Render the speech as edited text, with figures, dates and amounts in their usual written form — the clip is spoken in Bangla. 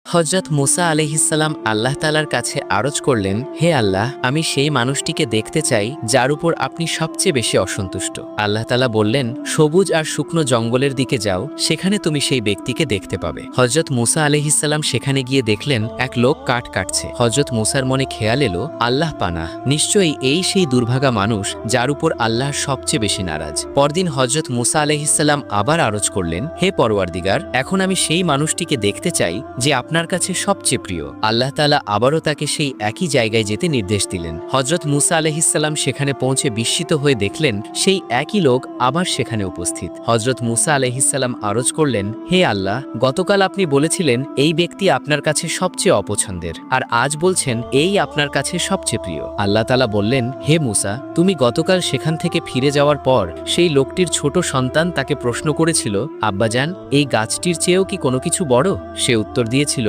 হযরত মুসা আলাইহিসসালাম আল্লাহ তাআলার কাছে আরজ করলেন, হে আল্লাহ, আমি সেই মানুষটিকে দেখতে চাই যার উপর আপনি সবচেয়ে বেশি অসন্তুষ্ট। আল্লাহ তাআলা বললেন, সবুজ আর শুকনো জঙ্গলের দিকে যাও, সেখানে তুমি সেই ব্যক্তিকে দেখতে পাবে। হযরত মুসা আলাইহিসসালাম সেখানে গিয়ে দেখলেন এক লোক কাঠ কাটছে। হযরত মুসার মনে খেয়াল এলো, আল্লাহ পানাহ, নিশ্চয়ই এই সেই দুর্ভাগা মানুষ যার উপর আল্লাহ সবচেয়ে বেশি নারাজ। পরদিন হযরত মুসা আলাইহিসসালাম আবার আরজ করলেন, হে পরওয়ারদিগার, এখন আমি সেই মানুষটিকে দেখতে চাই যে আপনার কাছে সবচেয়ে প্রিয়। আল্লাহ তাআলা আবারও তাকে সেই একই জায়গায় যেতে নির্দেশ দিলেন। হযরত মুসা আলাইহিসসালাম সেখানে পৌঁছে বিস্মিত হয়ে দেখলেন সেই একই লোক আবার সেখানে উপস্থিত। হযরত মুসা আলাইহিসসালাম আরজ করলেন, হে আল্লাহ, গতকাল আপনি বলেছিলেন এই ব্যক্তি আপনার কাছে সবচেয়ে অপছন্দের, আর আজ বলছেন এই আপনার কাছে সবচেয়ে প্রিয়। আল্লাহ তাআলা বললেন, হে মুসা, তুমি গতকাল সেখান থেকে ফিরে যাওয়ার পর সেই লোকটির ছোট সন্তান তাকে প্রশ্ন করেছিল, আব্বাজান, এই গাছটির চেয়েও কি কোনো কিছু বড়? সে উত্তর দিয়েছিল,